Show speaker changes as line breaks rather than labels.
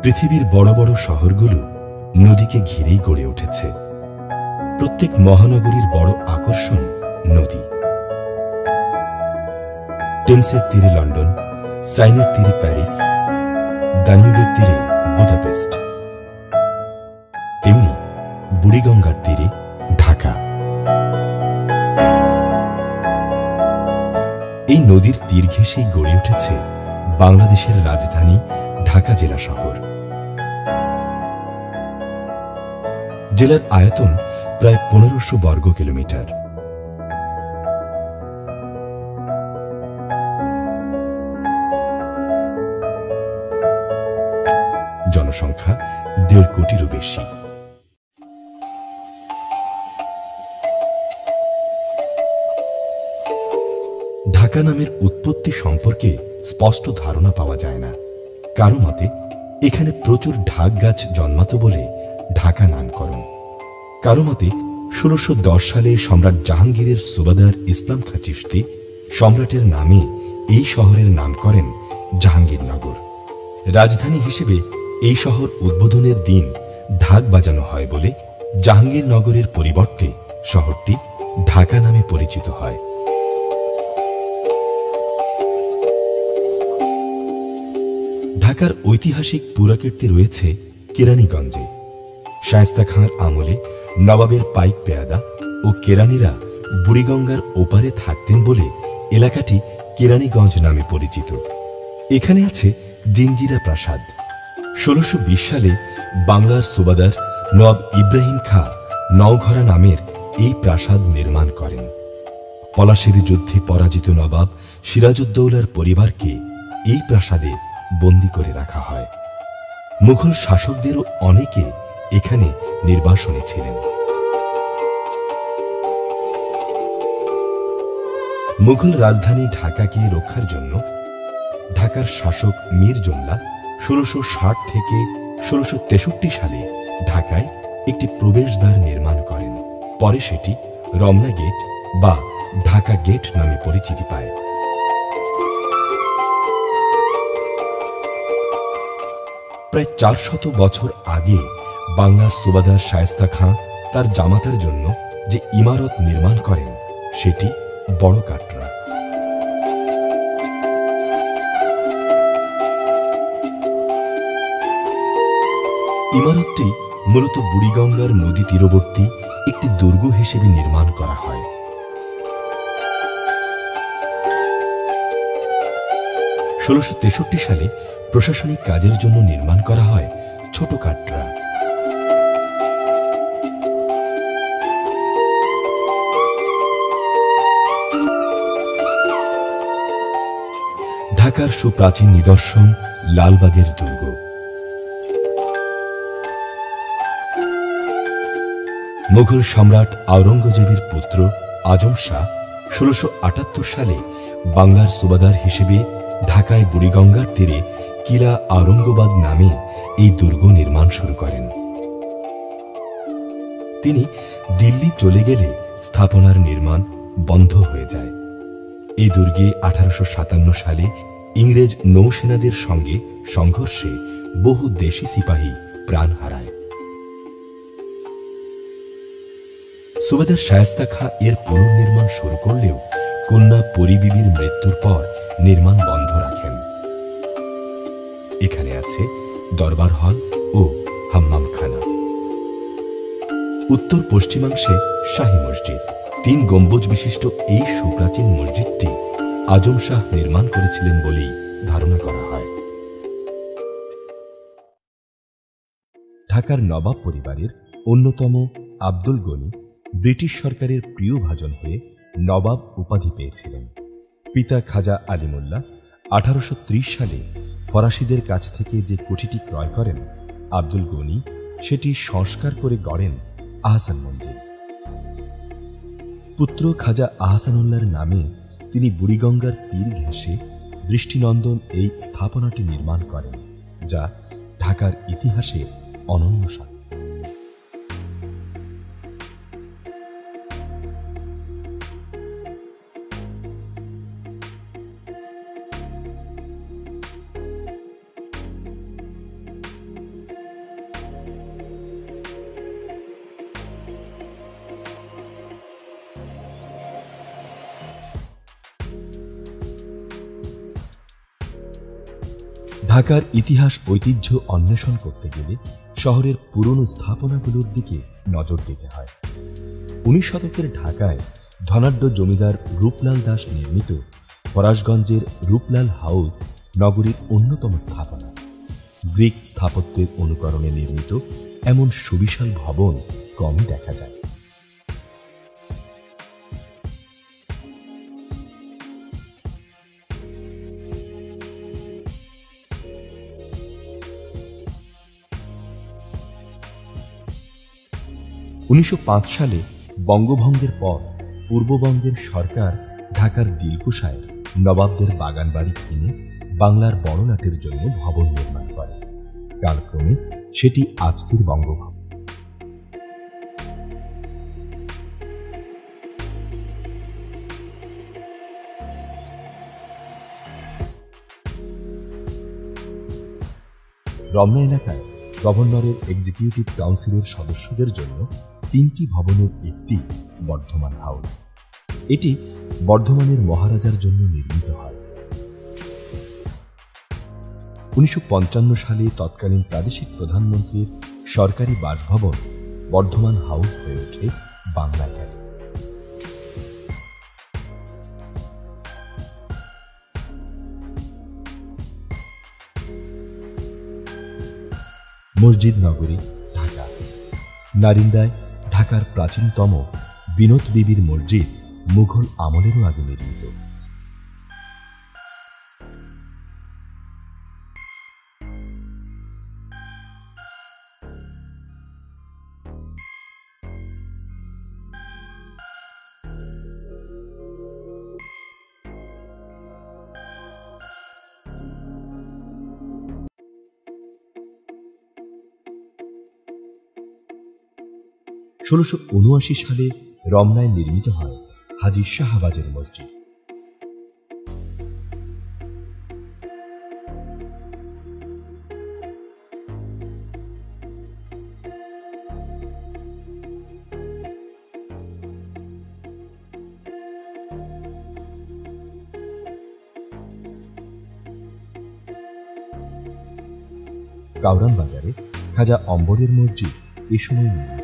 পৃথিবীর বড় বড় শহরগুলো নদীকে ঘিরেই গড়ে উঠেছে। প্রত্যেক মহানগরীর বড় আকর্ষণ নদী। টেমসের তীরে লন্ডন, সাইনের তীরে প্যারিস, দানিউবের তীরে বুদাপেস্ট, তেমনি বুড়িগঙ্গার তীরে ঢাকা। এই নদীর তীর ঘেঁষেই গড়ে উঠেছে বাংলাদেশের রাজধানী ঢাকা জেলা শহর। জেলার আয়তন প্রায় 1500 বর্গ কিলোমিটার। জনসংখ্যা 1.5 কোটিরও বেশি। ঢাকা নামের উৎপত্তি সম্পর্কে স্পষ্ট ধারণা পাওয়া যায় না। কারো মতে এখানে প্রচুর ঢাক গাছ জন্মাত বলে ঢাকা নামকরণ। কারো মতে 1610 সালে সম্রাট জাহাঙ্গীরের সুবাদার ইসলাম খাঁ চিশতি সম্রাটের নামে এই শহরের নাম করেন জাহাঙ্গীরনগর। রাজধানী হিসেবে এই শহর উদ্বোধনের দিন ঢাক বাজানো হয় বলে জাহাঙ্গীরনগরের পরিবর্তে শহরটি ঢাকা নামে পরিচিত হয়। ঢাকার ঐতিহাসিক পুরাকীর্তি রয়েছে কেরানীগঞ্জে। শায়েস্তা খাঁর আমলে নবাবের পাইক পেয়াদা ও কেরানীরা বুড়িগঙ্গার ওপারে থাকতেন বলে এলাকাটি কেরানীগঞ্জ নামে পরিচিত। এখানে আছে জিঞ্জিরা প্রাসাদ। 1620 সালে বাংলার সুবাদার নবাব ইব্রাহিম খাঁ নওঘরা নামের এই প্রাসাদ নির্মাণ করেন। পলাশির যুদ্ধে পরাজিত নবাব সিরাজউদ্দৌলার পরিবারকে এই প্রাসাদে বন্দী করে রাখা হয়। মুঘল শাসকদেরও অনেকে এখানে নির্বাসনে ছিলেন। মুঘল রাজধানী ঢাকাকে রক্ষার জন্য ঢাকার শাসক মীর জুমলা 1660 থেকে 1663 সালে ঢাকায় একটি প্রবেশদ্বার নির্মাণ করেন। পরে সেটি রমনা গেট বা ঢাকা গেট নামে পরিচিতি পায়। প্রায় 400 বছর আগে বাংলার সুবাদার শায়েস্তা খাঁ তার জামাতার জন্য যে ইমারত নির্মাণ করেন সেটি বড় কাটরা। ইমারতটি মূলত বুড়িগঙ্গার নদী তীরবর্তী একটি দুর্গ হিসেবে নির্মাণ করা হয়। 1663 সালে প্রশাসনিক কাজের জন্য নির্মাণ করা হয় ছোট কাটরা। ঢাকার সুপ্রাচীন নিদর্শন লালবাগের দুর্গ। মুঘল সম্রাট আওরঙ্গজেবের পুত্র আজম শাহ 1678 সালে বাংলার সুবাদার হিসেবে ঢাকায় বুড়িগঙ্গার তীরে কিলা আওরঙ্গাবাদ নামে এই দুর্গ নির্মাণ শুরু করেন। তিনি দিল্লি চলে গেলে স্থাপনার নির্মাণ বন্ধ হয়ে যায়। এই দুর্গে 1857 সালে ইংরেজ নৌসেনাদের সঙ্গে সংঘর্ষে বহু দেশি সিপাহী প্রাণ হারায়। সুবাদার শায়েস্তা খাঁ এর পুনর্নির্মাণ শুরু করলেও কন্যা পরিবিবির মৃত্যুর পর নির্মাণ বন্ধ রাখেন। এখানে আছে দরবার হল ও হাম্মামখানা। উত্তর পশ্চিমাংশে শাহী মসজিদ। 3 গম্বুজ বিশিষ্ট এই সুপ্রাচীন মসজিদটি আজম শাহ নির্মাণ করেছিলেন বলেই ধারণা করা হয়। ঢাকার নবাব পরিবারের অন্যতম আব্দুল গনি ব্রিটিশ সরকারের প্রিয় ভাজন হয়ে নবাব উপাধি পেয়েছিলেন। পিতা খাজা আলিমুল্লাহ 1830 সালে ফরাসিদের কাছ থেকে যে কুঠিটি ক্রয় করেন, আব্দুল গনি সেটি সংস্কার করে গড়েন আহসান মঞ্জিল। পুত্র খাজা আহসানুল্লাহর নামে তিনি বুড়িগঙ্গার তীর ঘেঁষে দৃষ্টিনন্দন এই স্থাপনাটি নির্মাণ করেন, যা ঢাকার ইতিহাসের অনন্য সাক্ষ্য। ঢাকার ইতিহাস ঐতিহ্য অন্বেষণ করতে গেলে শহরের পুরনো স্থাপনাগুলোর দিকে নজর দিতে হয়। 19 শতকের ঢাকায় ধনাঢ্য জমিদার রূপলাল দাস নির্মিত ফরাসগঞ্জের রূপলাল হাউস নগরীর অন্যতম স্থাপনা। গ্রিক স্থাপত্যের অনুকরণে নির্মিত এমন সুবিশাল ভবন কমই দেখা যায়। সালে বঙ্গভঙ্গের পর পূর্ববঙ্গের সরকার ঢাকার দিলকুশায় নবাবদের বাগান বাড়ি কিনে বাংলার বড়লাটের জন্য ভবন নির্মাণ করে। কালক্রমে সেটি আজকের বঙ্গভবন। রমনা এলাকায় গভর্নরের এক্সিকিউটিভ কাউন্সিলের সদস্যদের জন্য 3টি ভবনের একটি বর্ধমান হাউস। এটি বর্ধমানের মহারাজার জন্য নির্মিত হয়। 1955 সালে তৎকালীন প্রাদেশিক প্রধানমন্ত্রীর সরকারি বাসভবন বর্ধমান হাউস হয়ে ওঠে বাংলা একাডেমি। মসজিদ নগরী ঢাকা। নারিন্দায় ঢাকার প্রাচীনতম বিনোদ বিবির মসজিদ মুঘল আমলেরও আগে নির্মিত। (১৬৭৯ সালে রমনায় নির্মিত হয় হাজী শাহবাজের মসজিদ। কাউরান বাজারে খাজা অম্বরের মসজিদ এ সময় নির্মিত।